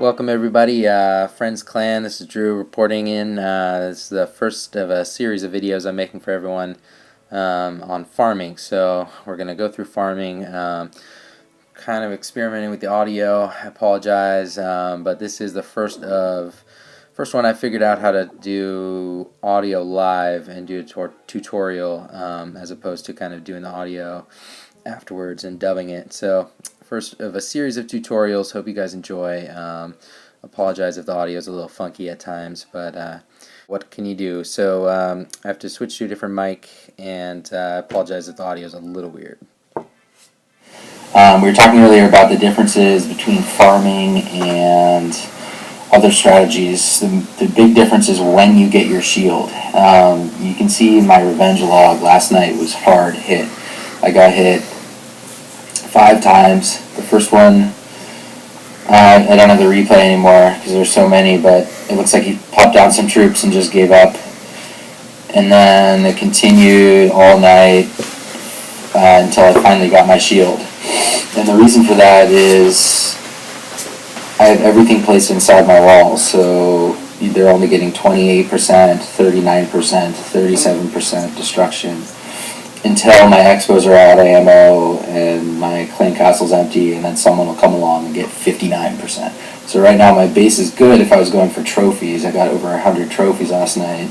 Welcome everybody, Friends Clan. This is Drew reporting in. This is the first of a series of videos I'm making for everyone on farming. So we're going to go through farming, kind of experimenting with the audio. I apologize, but this is the first one I figured out how to do audio live and do a tutorial as opposed to kind of doing the audio afterwards and dubbing it. So first of a series of tutorials. Hope you guys enjoy. Apologize if the audio is a little funky at times, but what can you do? So I have to switch to a different mic, and apologize if the audio is a little weird. We were talking earlier about the differences between farming and other strategies. The big difference is when you get your shield. You can see in my revenge log last night was hard hit. I got hit 5 times. The first one, I don't have the replay anymore because there's so many, but it looks like he popped down some troops and just gave up. And then it continued all night until I finally got my shield. And the reason for that is I have everything placed inside my walls, so they're only getting 28%, 39%, 37% destruction until my expos are out of ammo and my clan castle's empty, and then someone will come along and get 59%. So right now my base is good if I was going for trophies. I got over 100 trophies last night,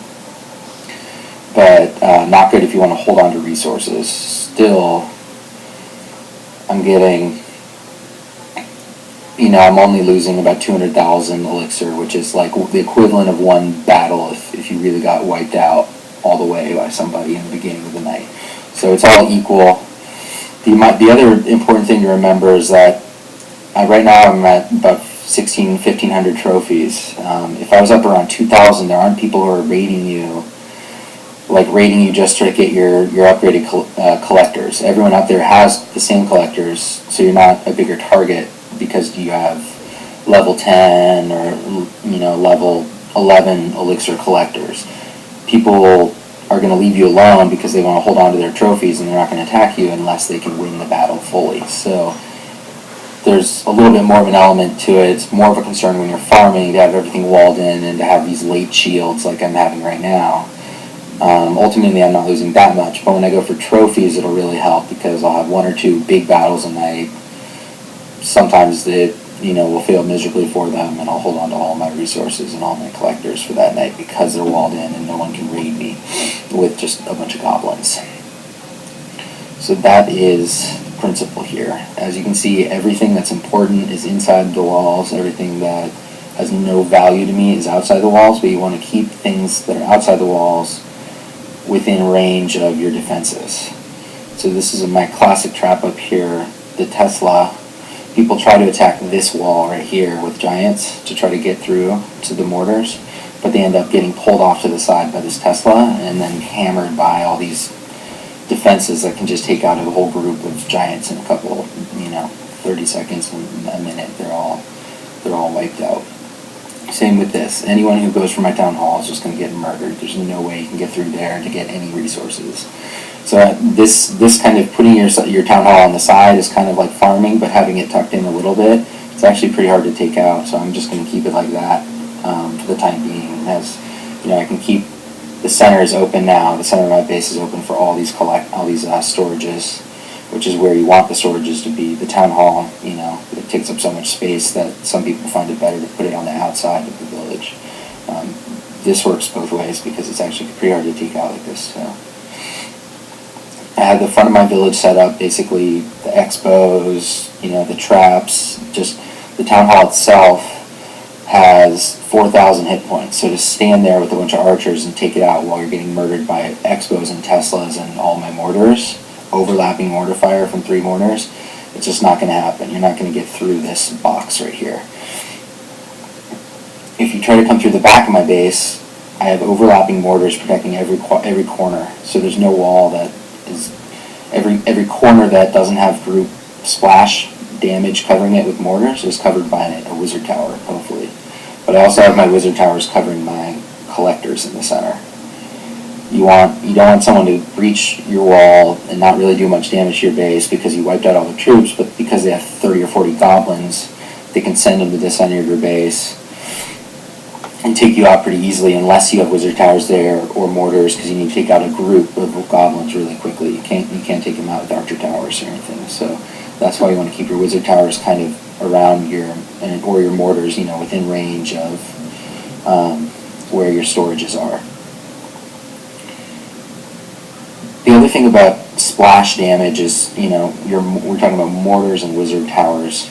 but not good if you want to hold on to resources. Still, I'm getting, I'm only losing about 200,000 elixir, which is like the equivalent of one battle if you really got wiped out all the way by somebody in the beginning of the night. So it's all equal. The other important thing to remember is that right now I'm at about 1,500 trophies. If I was up around 2,000, there aren't people who are raiding you just to get your upgraded collectors. Everyone out there has the same collectors, so you're not a bigger target because you have level 10 or level 11 elixir collectors. People are going to leave you alone because they want to hold on to their trophies, and they're not going to attack you unless they can win the battle fully. So there's a little bit more of an element to it. It's more of a concern when you're farming to have everything walled in and to have these late shields like I'm having right now. Ultimately, I'm not losing that much, but when I go for trophies, it'll really help because I'll have 1 or 2 big battles a night. Sometimes it will fail miserably for them, and I'll hold on to all my resources and all my collectors for that night because they're walled in and no one can raid me with just a bunch of goblins. So that is the principle here. As you can see, everything that's important is inside the walls. Everything that has no value to me is outside the walls, but you want to keep things that are outside the walls within range of your defenses. So this is my classic trap up here, the Tesla. People try to attack this wall right here with giants to try to get through to the mortars, but they end up getting pulled off to the side by this Tesla and then hammered by all these defenses that can just take out a whole group of giants in a couple, 30 seconds and a minute. They're all wiped out. Same with this. Anyone who goes for my town hall is just going to get murdered. There's no way you can get through there to get any resources. So this kind of putting your town hall on the side is kind of like farming, but having it tucked in a little bit, it's actually pretty hard to take out. So I'm just going to keep it like that for the time being. As I can keep the center is open now. The center of my base is open for all these storages, which is where you want the storages to be. The town hall, it takes up so much space that some people find it better to put it on the outside of the village. This works both ways because it's actually pretty hard to take out like this. So I had the front of my village set up, basically the expos, the traps, just the town hall itself has 4,000 hit points. So to stand there with a bunch of archers and take it out while you're getting murdered by expos and Teslas and all my mortars, overlapping mortar fire from 3 mortars, it's just not going to happen. You're not going to get through this box right here. If you try to come through the back of my base, I have overlapping mortars protecting every corner. So there's no wall that is every corner that doesn't have group splash damage covering it with mortars is covered by a wizard tower, hopefully. But I also have my wizard towers covering my collectors in the center. You don't want someone to breach your wall and not really do much damage to your base because you wiped out all the troops, but because they have 30 or 40 goblins, they can send them to the center of your base and take you out pretty easily, unless you have wizard towers there or mortars, because you need to take out a group of goblins really quickly. You can't take them out with archer towers or anything. So that's why you want to keep your wizard towers kind of around or your mortars, within range of where your storages are. The other thing about splash damage is, we're talking about mortars and wizard towers.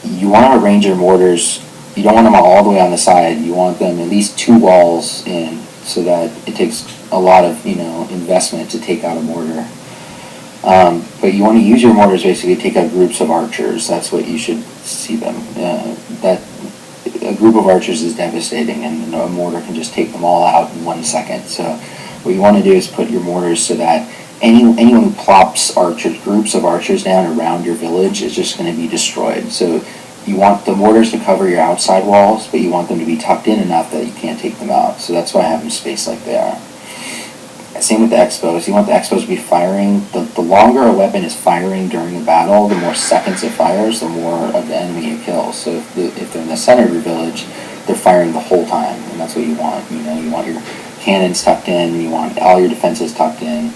You want to arrange your mortars. You don't want them all the way on the side. You want them at least 2 walls in, so that it takes a lot of investment to take out a mortar. But you want to use your mortars basically to take out groups of archers. That's what you should see them. That a group of archers is devastating, and a mortar can just take them all out in 1 second. So what you want to do is put your mortars so that anyone who plops groups of archers down around your village is just going to be destroyed. So you want the mortars to cover your outside walls, but you want them to be tucked in enough that you can't take them out. So that's why I have them spaced like they are. Same with the Expos. You want the Expos to be firing. The longer a weapon is firing during the battle, the more seconds it fires, the more of the enemy it kills. So if they're in the center of your village, they're firing the whole time, and that's what you want. You want your cannons tucked in, you want all your defenses tucked in,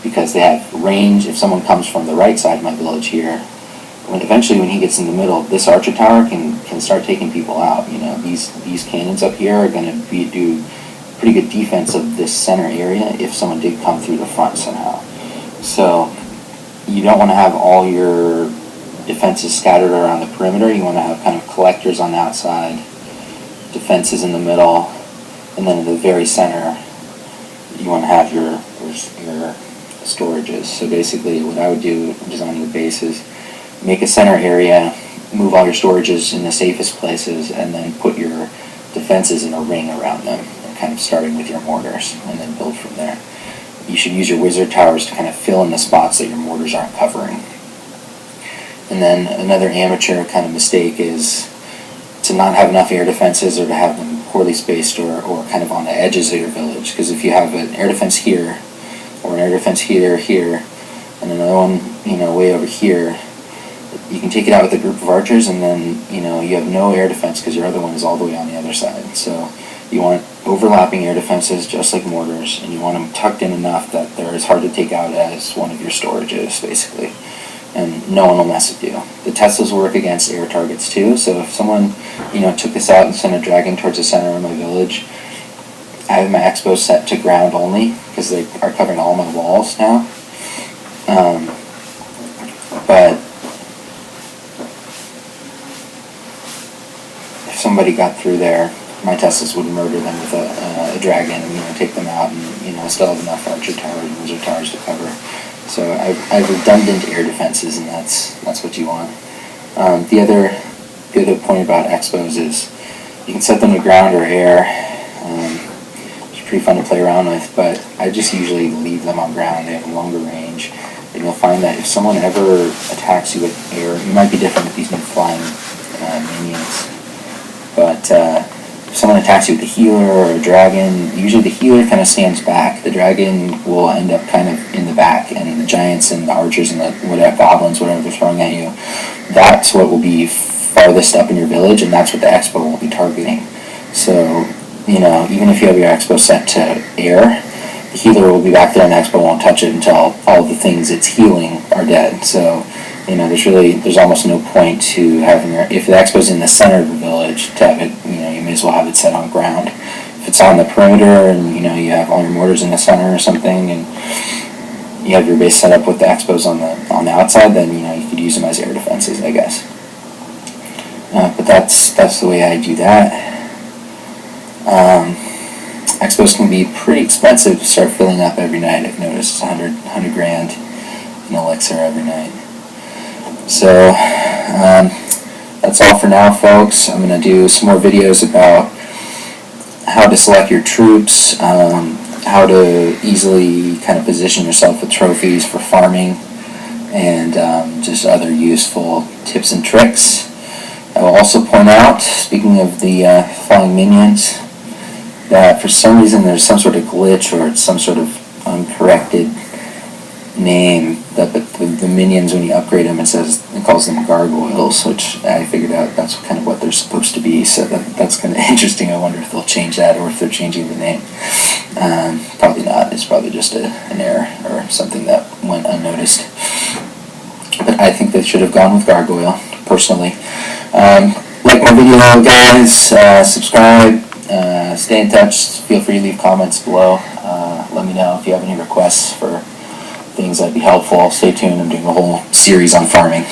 because they have range. If someone comes from the right side of my village here, eventually when he gets in the middle, this archer tower can start taking people out. These cannons up here are going to do pretty good defense of this center area if someone did come through the front somehow. So you don't want to have all your defenses scattered around the perimeter. You want to have kind of collectors on the outside, defenses in the middle, and then in the very center you want to have your storages. So basically what I would do designing the base is make a center area, move all your storages in the safest places, and then put your defenses in a ring around them, kind of starting with your mortars, and then build from there. You should use your wizard towers to kind of fill in the spots that your mortars aren't covering. And then another amateur kind of mistake is to not have enough air defenses, or to have them poorly spaced or kind of on the edges of your village. Because if you have an air defense here, or an air defense here, and another one, way over here, you can take it out with a group of archers, and then, you have no air defense because your other one is all the way on the other side. So you want overlapping air defenses just like mortars, and you want them tucked in enough that they're as hard to take out as one of your storages, basically. And no one will mess with you. The Teslas work against air targets too, so if someone, took this out and sent a dragon towards the center of my village, I have my Expos set to ground only, because they are covering all my walls now. But if somebody got through there, my Teslas would murder them with a dragon, and take them out, and still have enough archer towers and wizard towers to cover. So I have redundant air defenses, and that's what you want. The other point about Expos is you can set them to ground or air. It's pretty fun to play around with, but I just usually leave them on ground. They have a longer range, and you'll find that if someone ever attacks you with air, it might be different with these new flying minions, but if someone attacks you with a healer or a dragon, usually the healer kind of stands back. The dragon will end up kind of in the back, and the giants and the archers and the goblins, whatever they're throwing at you, that's what will be farthest up in your village, and that's what the Expo will be targeting. So, even if you have your Expo set to air, the healer will be back there, and the Expo won't touch it until all the things it's healing are dead. So, there's almost no point to having if the Expo's in the center of the village, to have it, you may as well have it set on ground. If it's on the perimeter, and you have all your mortars in the center or something, and you have your base set up with the Expos on the outside, then you could use them as air defenses, I guess. But that's the way I do that. Expos can be pretty expensive to start filling up every night. I've noticed 100 grand in elixir every night. So that's all for now, folks. I'm going to do some more videos about how to select your troops, how to easily kind of position yourself with trophies for farming, and just other useful tips and tricks. I will also point out, speaking of the flying minions, that for some reason there's some sort of glitch, or it's some sort of uncorrected name But the minions, when you upgrade them, it calls them gargoyles, which I figured out that's kind of what they're supposed to be. So that's kind of interesting. I wonder if they'll change that or if they're changing the name. Probably not. It's probably just an error or something that went unnoticed. But I think they should have gone with gargoyle, personally. Like my video, guys. Subscribe. Stay in touch. Feel free to leave comments below. Let me know if you have any requests for things that'd be helpful. Stay tuned. I'm doing a whole series on farming.